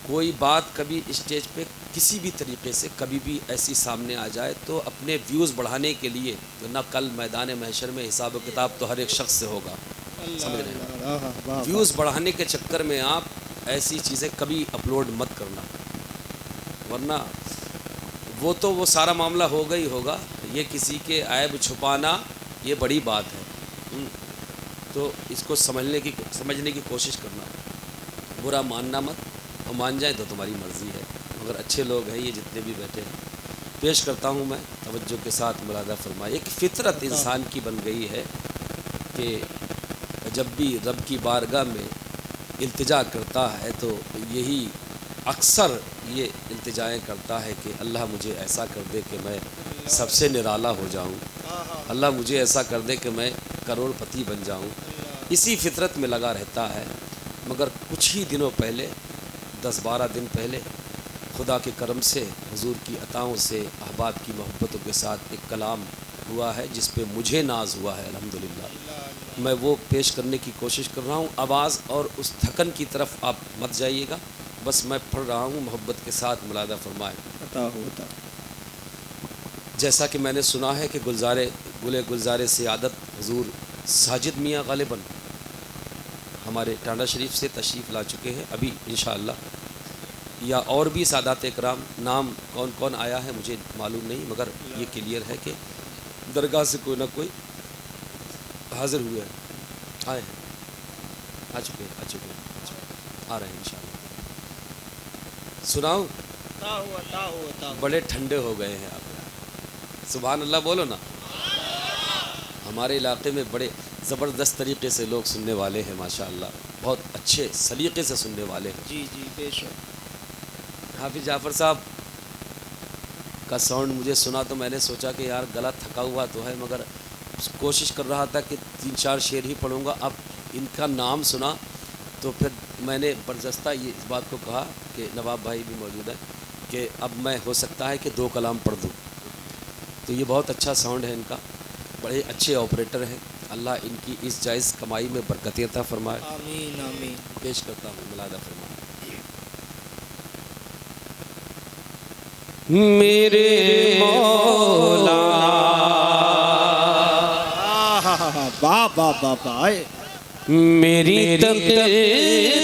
کوئی بات کبھی اسٹیج پہ کسی بھی طریقے سے کبھی بھی ایسی سامنے آ جائے تو اپنے ویوز بڑھانے کے لیے، ورنہ کل میدان محشر میں حساب و کتاب تو ہر ایک شخص سے ہوگا، سمجھ رہے ہیں، ویوز بڑھانے کے چکر میں آپ ایسی چیزیں کبھی اپلوڈ مت کرنا، ورنہ وہ تو وہ سارا معاملہ ہوگا ہی ہوگا، یہ کسی کے عیب چھپانا یہ بڑی بات ہے، تو اس کو سمجھنے کی کوشش کرنا، برا ماننا مت، اور مان جائیں تو تمہاری مرضی ہے، مگر اچھے لوگ ہیں یہ جتنے بھی بیٹھے ہیں۔ پیش کرتا ہوں میں، توجہ کے ساتھ ملاحظہ فرمائے۔ ایک فطرت انسان کی بن گئی ہے کہ جب بھی رب کی بارگاہ میں التجا کرتا ہے تو یہی اکثر یہ التجائیں کرتا ہے کہ اللہ مجھے ایسا کر دے کہ میں سب سے نرالا ہو جاؤں، اللہ مجھے ایسا کر دے کہ میں کروڑ پتی بن جاؤں، اسی فطرت میں لگا رہتا ہے۔ مگر کچھ ہی دنوں پہلے، 10-12 دن پہلے، خدا کے کرم سے، حضور کی عطاؤں سے، احباب کی محبتوں کے ساتھ ایک کلام ہوا ہے جس پہ مجھے ناز ہوا ہے الحمدللہ، میں وہ پیش کرنے کی کوشش کر رہا ہوں۔ آواز اور اس تھکن کی طرف آپ مت جائیے گا، بس میں پڑھ رہا ہوں، محبت کے ساتھ ملاحظہ فرمائے۔ جیسا کہ میں نے سنا ہے کہ گلزار سعادت حضور ساجد میاں غالباً ہمارے ٹانڈا شریف سے تشریف لا چکے ہیں ابھی انشاءاللہ، یا اور بھی سادات اکرام، نام کون کون آیا ہے مجھے معلوم نہیں، مگر یہ کلیئر ہے کہ درگاہ سے کوئی نہ کوئی حاضر ہوئے ہیں، آئے ہیں، آ چکے ہیں، آ رہے ہیں انشاءاللہ۔ سناؤں؟ بڑے ٹھنڈے ہو گئے ہیں آپ، سبحان اللہ بولو نا۔ ہمارے علاقے میں بڑے زبردست طریقے سے لوگ سننے والے ہیں ماشاءاللہ، بہت اچھے سلیقے سے سننے والے ہیں۔ جی جی بے شک۔ حافظ جعفر صاحب کا ساؤنڈ مجھے سنا تو میں نے سوچا کہ یار گلا تھکا ہوا تو ہے، مگر کوشش کر رہا تھا کہ 3-4 شعر ہی پڑھوں گا۔ اب ان کا نام سنا تو پھر میں نے برجستہ یہ اس بات کو کہا کہ نواب بھائی بھی موجود ہے کہ اب میں ہو سکتا ہے کہ 2 کلام پڑھ دوں، تو یہ بہت اچھا ساؤنڈ ہے ان کا، بڑے اچھے آپریٹر ہیں، اللہ ان کی اس جائز کمائی میں برکت عطا فرمائے۔ آمین آمین۔ پیش کرتا ہوں، ملاحظہ فرمائے۔ میرے مولا واہ واہ واہ واہ، میری تقدیر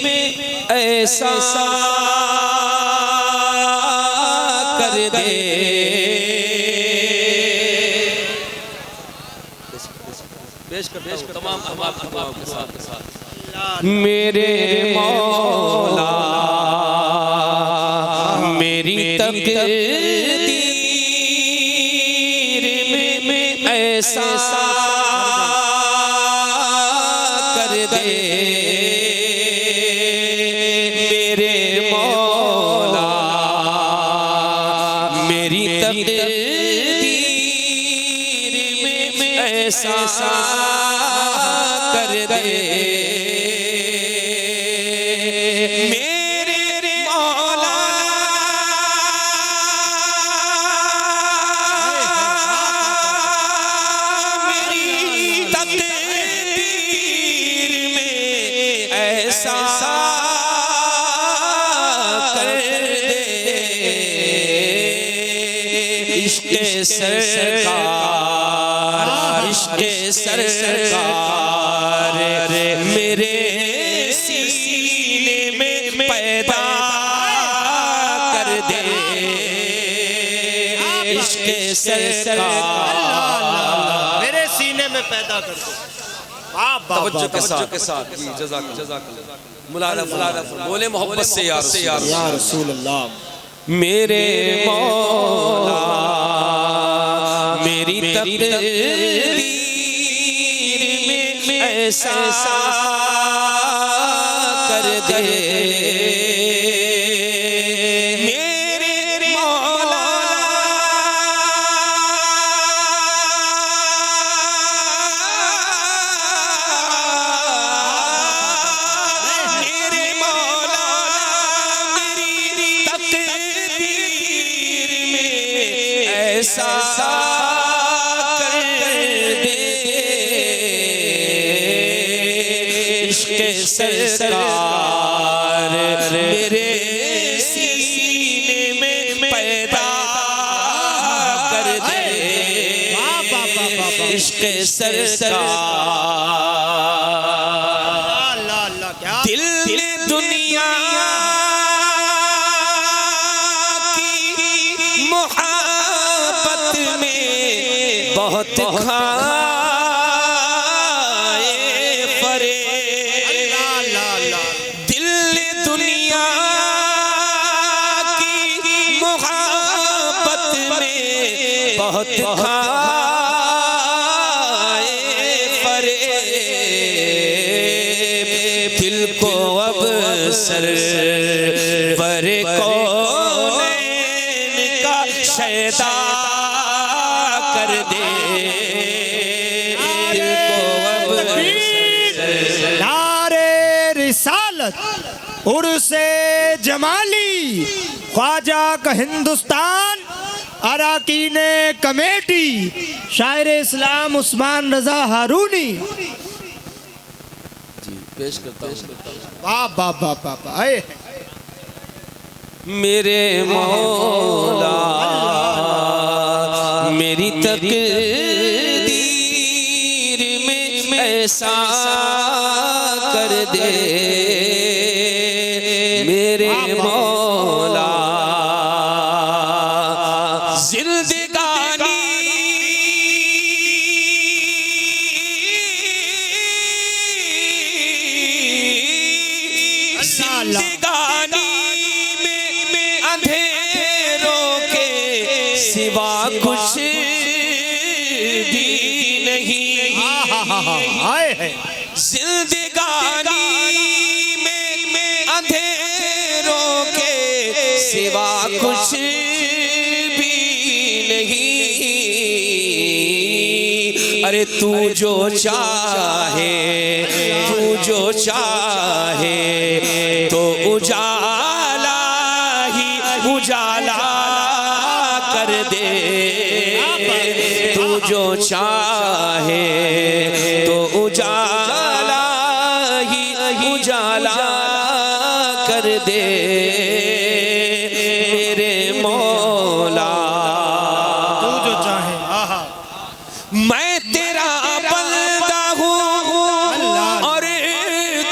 میں ایسا کر دے، پیش کرتا ہوں تمام احباب کی دعاؤں کے ساتھ، میرے مولا میری تقدیر میں ایسا کر دے، میرے مولا میری تقدیر میں ایسا کر دے، عشق سرکار میرے سینے میں پیدا کر دے، عشق سرکار میرے سینے میں پیدا کر دو۔ توجہ کے ساتھ جزاک اللہ، ملاحظہ بولے محبت سے یا رسول اللہ۔ میرے مولا میری تقدیر میں ایسا کر دے، میرے مولا میرے مولا میری تقدیر میں ایسا کر دے، عشق عشق سرکار میرے سینے میں پیدا کر دے عشق سرکار دل نے دنیا کی محبت میں بہت کھائے فریب دل نے دنیا کی محبت میں بہت کھائے فریب دل کو اب سرور کونین کا شیدا کر دے دل کو اب نعرے رسالت عرس جمالی خواجہ کا ہندوستان اراکین کمیٹی شاعر اسلام عثمان رضا ہارونی پیش کرتا ہوں واہ واہ واہ واہ واہ اے میرے مولا میری تقدیر میں ایسا کر دے میرے مولا زندگانی میں اندھیروں کے سوا کچھ بھی نہیں زندگانی میں اندھیروں کے سوا کچھ بھی نہیں ارے تو جو چاہے تو اجالا ہی اجالا کر دے تو جو چاہے تو اجالا ہی اجالا کر دے میرے مولا تو جو چاہے میں تیرا بندہ ہوں اور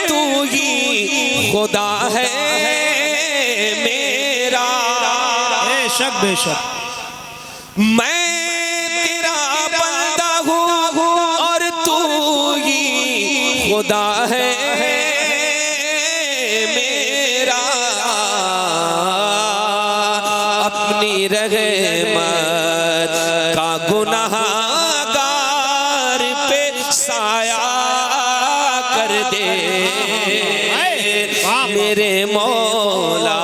تو ہی خدا ہے میرا بے شک بے شک میں تیرا بندہ ہوں اور تو ہی خدا ہے میرا اپنی رحمت کا گناہ گار پہ سایہ کر دے میرے مولا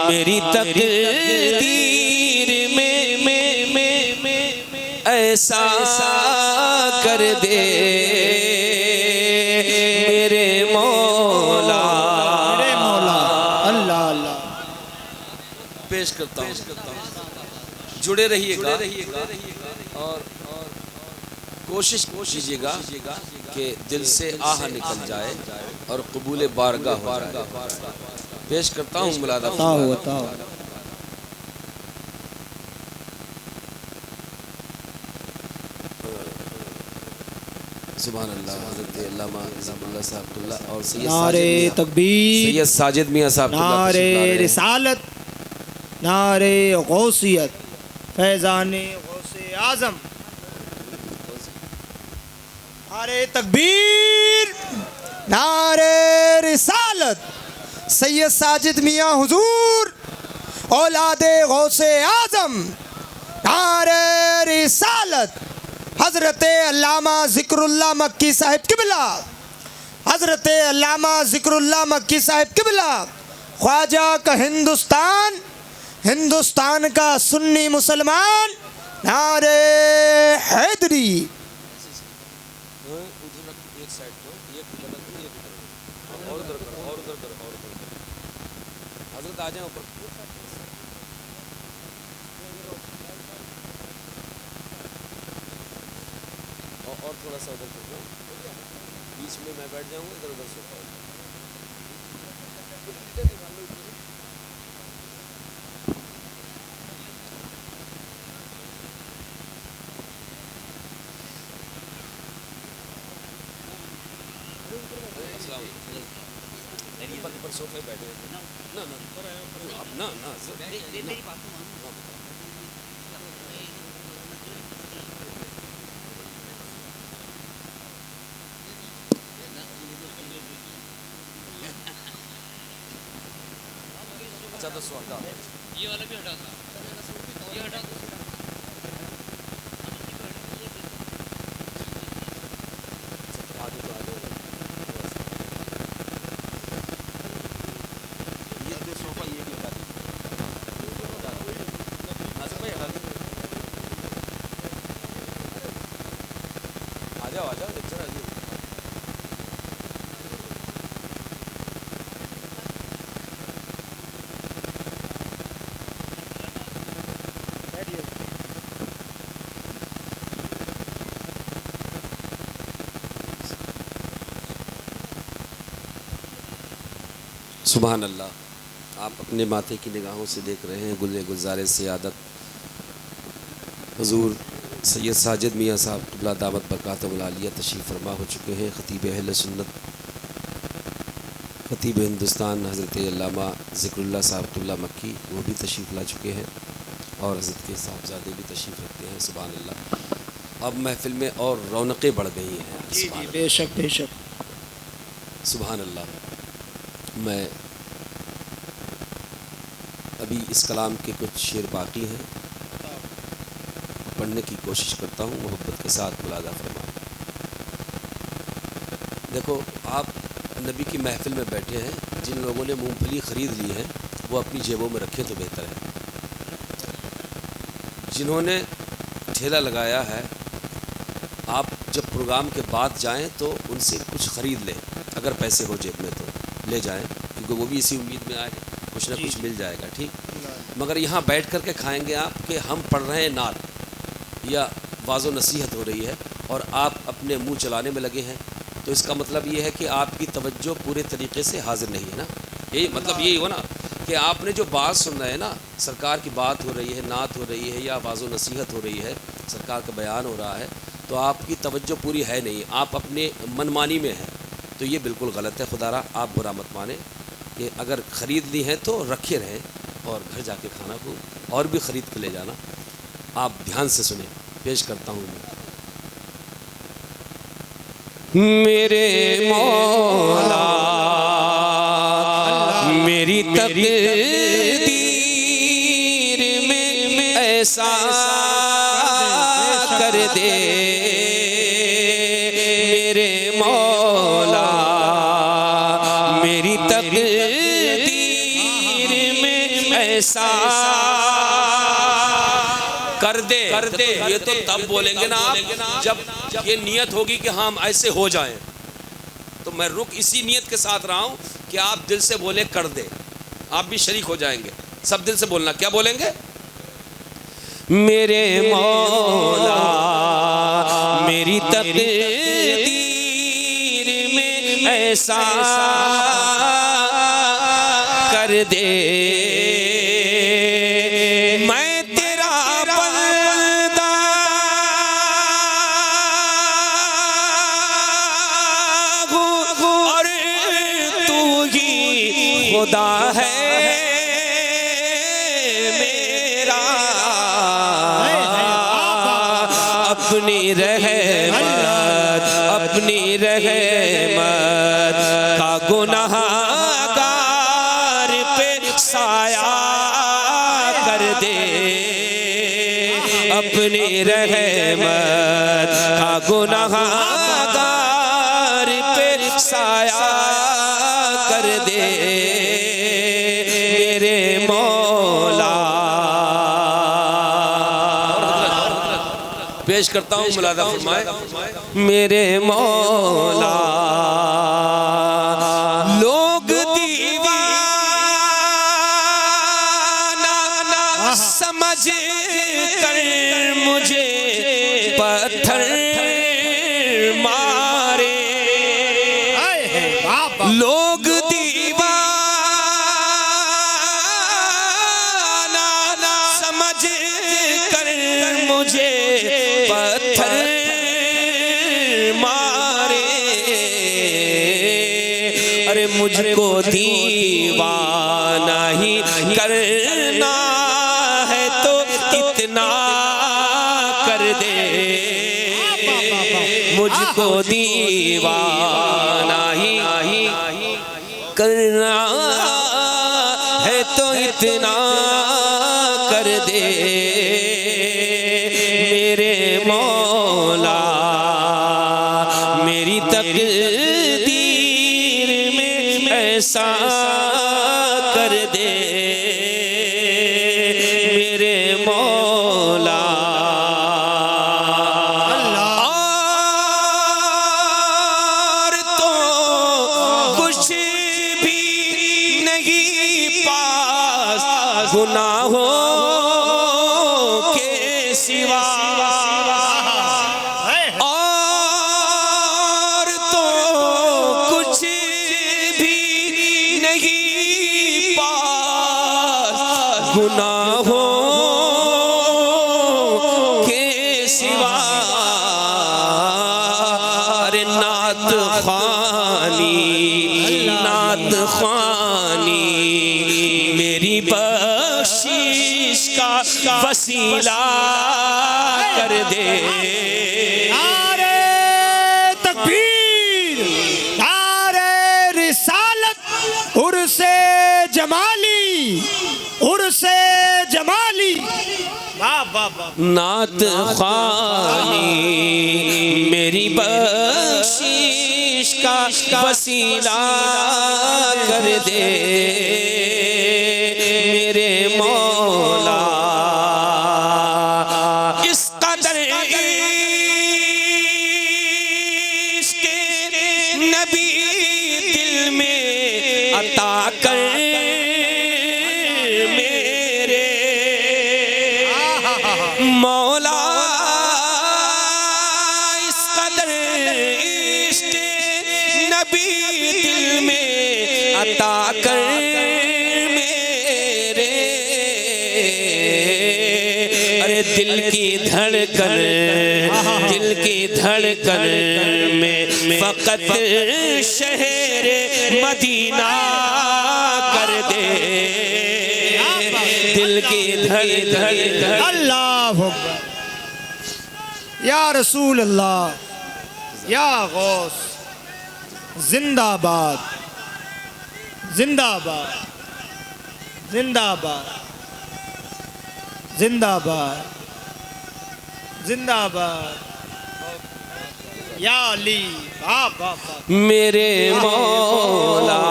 میری تقدیر میں ایسا کر دے میرے مولا اللہ اللہ پیش کرتا ہوں جڑے رہیے گا اور کوشش کیجیے گا کہ دل سے آہ نکل جائے اور قبول بارگاہ ہو جائے پیش کرتا ہوں ملادہ سبحان اللہ حضرت علامہ نظام اللہ صاحب اللہ اور نعرے تکبیر سید ساجد میاں صاحب نعرے رسالت نعرے غوثیت فیضان غوث اعظم نعرے تکبیر نعرے رسالت سید ساجد میاں حضور اولاد غوث اعظم نعرے رسالت حضرت علامہ ذکر اللہ مکی صاحب قبلہ حضرت علامہ ذکر اللہ مکی صاحب قبلہ خواجہ کا ہندوستان کا سنی مسلمان نعرے حیدری حضرت آ جائیں اوپر اور تھوڑا سا ادھر بیچ میں بیٹھ جاؤں گا, ادھر ادھر سو پاؤں. السلام علیکم. پر سوفے بیٹھے اچھا تو سو ہٹا, یہ والا بھی ہٹا تھا, یہ ہٹا سبحان اللہ. آپ اپنے ماتھے کی نگاہوں سے دیکھ رہے ہیں گل گلزار سیادت حضور سید ساجد میاں صاحب قبلہ دعوت برکاتہ العالیہ تشریف فرما ہو چکے ہیں. خطیب اہل سنت, خطیب ہندوستان حضرت علامہ ذکر اللہ صاحب قبلہ مکی وہ بھی تشریف لا چکے ہیں, اور حضرت کے صاحبزادے بھی تشریف رکھتے ہیں. سبحان اللہ. اب محفل میں اور رونقیں بڑھ گئی ہیں. جی بے شک بے شک. سبحان اللہ. میں ابھی اس کلام کے کچھ شعر باقی ہیں, پڑھنے کی کوشش کرتا ہوں, محبت کے ساتھ ملاحظہ فرمائیں. دیکھو آپ نبی کی محفل میں بیٹھے ہیں, جن لوگوں نے مونگ پھلی خرید لی ہے وہ اپنی جیبوں میں رکھیں تو بہتر ہے. جنہوں نے ٹھیلا لگایا ہے, آپ جب پروگرام کے بعد جائیں تو ان سے کچھ خرید لیں, اگر پیسے ہو جیب میں تو لے جائیں, کیونکہ وہ بھی اسی امید میں آئے کچھ نہ کچھ مل جائے گا. ٹھیک, مگر یہاں بیٹھ کر کے کھائیں گے آپ کہ ہم پڑھ رہے ہیں نعت یا واعظ و نصیحت ہو رہی ہے اور آپ اپنے منہ چلانے میں لگے ہیں, تو اس کا مطلب یہ ہے کہ آپ کی توجہ پورے طریقے سے حاضر نہیں ہے نا. یہی مطلب یہی ہو نا کہ آپ نے جو بات سن رہے ہیں نا, سرکار کی بات ہو رہی ہے, نعت ہو رہی ہے یا واعظ و نصیحت ہو رہی ہے, سرکار کا بیان ہو رہا ہے, تو آپ کی توجہ پوری ہے نہیں, آپ اپنے منمانی میں ہیں, تو یہ بالکل غلط ہے. خدا را آپ برا مت مانیں کہ اگر خرید لی ہیں تو رکھے رہیں اور گھر جا کے کھانا کو اور بھی خرید کے لے جانا. آپ دھیان سے سنیں, پیش کرتا ہوں میں. میرے مولا میری تقدیر میں ایسا کر دے, میرے مولا میری تقدیر میں ایسا کر دے. یہ تو تب بولیں گے نا آپ جب یہ نیت ہوگی کہ ہم ایسے ہو جائیں. تو میں رک اسی نیت کے ساتھ رہا ہوں کہ آپ دل سے بولے کر دے, آپ بھی شریک ہو جائیں گے. سب دل سے بولنا. کیا بولیں گے؟ میرے مولا میری تقدیر میں ایسا کر دے, میں تیرا بندہ ہوں اور تو ہی خدا ہے میرا, اپنی رحمت اپنی رحمت کا گناہ گار پہ سایہ کر دے, اپنی رحمت کا گناہ گار پہ سایہ کر دے, میرے مولا. پیش کرتا ہوں, ملاحظہ فرمائے. میرے مولا لوگ دیوانہ سمجھ کر مجھے پتھر مارے, لوگ دیوانہ سمجھ کر مجھے پتھر مارے، ارے مجھ کو دیوانہ ہی کرنا ہے تو اتنا کر دے، مجھ کو دیوانہ ہی کرنا ہے تو اتنا کر دے، میرے مولا میری تقدیر میں ایسا کر دے، میرے مولا اور تو کچھ بھی نہیں پاس گناہوں کے سوا، اور تو کچھ بھی نہیں پاس گناہوں کے سوا، ارے نعت خوانی میری بخشش کا وسیلہ کر دے، نعرہ تکبیر، نعرہ رسالت، عرس جمالی، عرس جمالی، نعت خوانی میری بخشش کا وسیلہ کر دے، میرے مولا اس قدر عشق نبی دل میں عطا کر میرے مولا، اس قدر عشق نبی دل میں عطا کر میرے، ارے دل کی دھڑکن میں فقط شہر مدینہ کر دے، دل کی دھڑکن اللہ اکبر، یا رسول اللہ، یا غوث، زندہ باد، زندہ باد، زندہ باد، زندہ باد، زندہ باد، یا علی، میرے مولا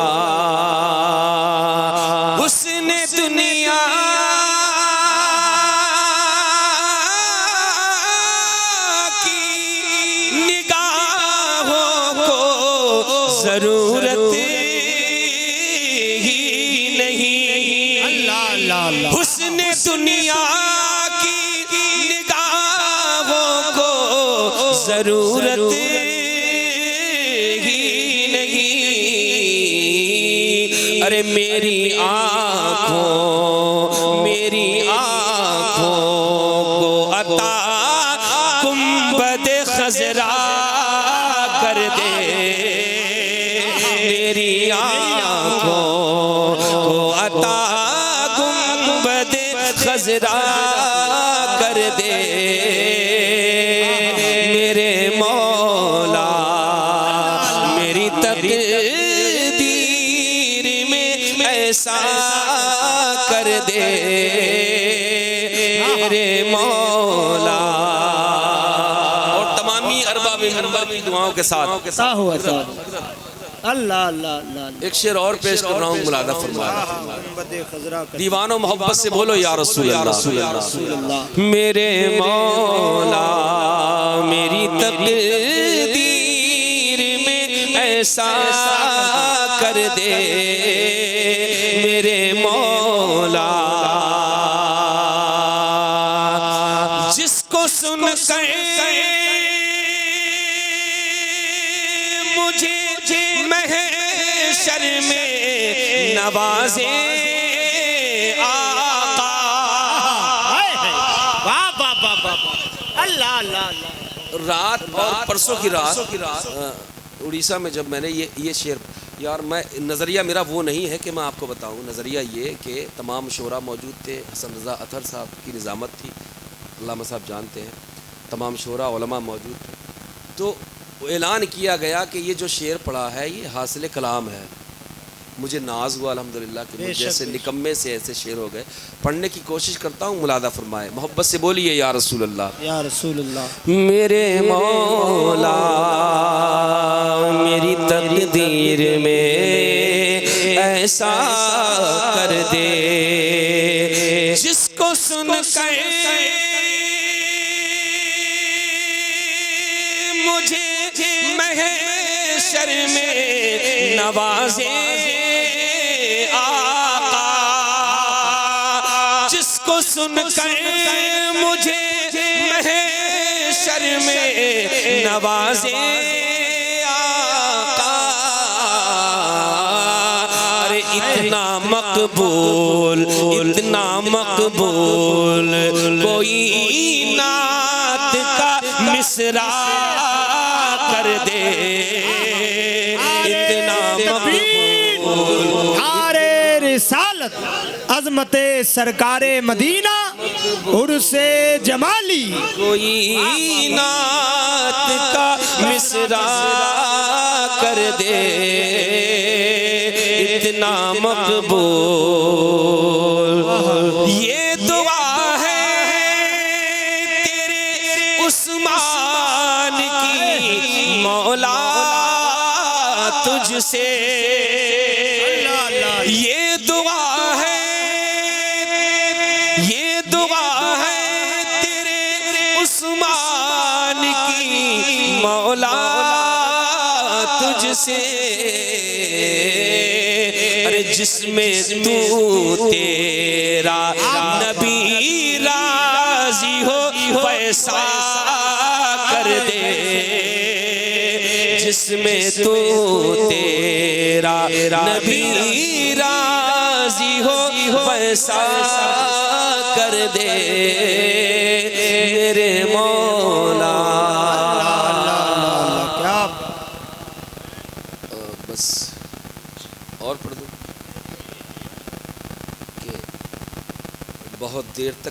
حسن دنیا کی نگاہوں کو ضرورت ہی نہیں، اللہ اللہ اللہ، حسن دنیا کی نگاہوں کو ضرورت ہی نہیں، ارے میری آنکھوں کو عطا گنبد خضرا کر دے، میری آنکھوں کو عطا گنبد خضرا کر دے، میرے مولا میری تقدیر میں ایسا کر دے، میرے مولا، اور تمامی ارباب منبر کی دعاؤں کے ساتھ اللہ اللہ اللہ، ایک شعر اور پیش کر رہا ہوں، ملاحظہ فرمائے، دیوان و محبت سے بولو یا رسول اللہ، میرے مولا میری تقدیر میں ایسا کر دے، میرے مولا جس کو سن کر مجھے محشر میں نوازے آقا. واہ واہ واہ واہ، اللہ اللہ اللہ. رات اور پرسوں کی رات اڑیسہ میں جب میں نے یہ شعر، یار میں نظریہ میرا وہ نہیں ہے کہ میں آپ کو بتاؤں، نظریہ یہ کہ تمام شعراء موجود تھے، حسن رضا اطہر صاحب کی نظامت تھی، علامہ صاحب جانتے ہیں، تمام شعراء علماء موجود تھے، تو اعلان کیا گیا کہ یہ جو شعر پڑھا ہے یہ حاصل کلام ہے. مجھے ناز ہوا الحمدللہ کہ مجھ جیسے نکمے سے ایسے شعر ہو گئے. پڑھنے کی کوشش کرتا ہوں، ملادہ فرمائے، محبت سے بولیے یا رسول اللہ. یا رسول اللہ. میرے مولا میری تقدیر میں ایسا کر دے جس کو سن کر مجھے محشر میں نوازے آقا. جس کو سن کر مجھے محشر میں نوازے آقا. ارے اتنا مقبول اتنا مقبول کوئی نعت کا مصرع کر دے. اتنا مقبول آرے رسالت عظمت سرکار مدینہ عرس جمالی کوئی نعت کا مصرع کر دے. اتنا مقبول یہ دعا ہے تیرے عثمان کی مولا تجھ سے. یہ دعا ہے یہ دعا ہے تیرے عثمان کی مولا تجھ سے. ارے جس میں تو تیرا نبی راضی ہو ویسا کر دے. جس میں تو تیرا نبی راضی ہو ویسا کر دے میرے مولا. کیا بس اور پڑھ دوں کہ بہت دیر تک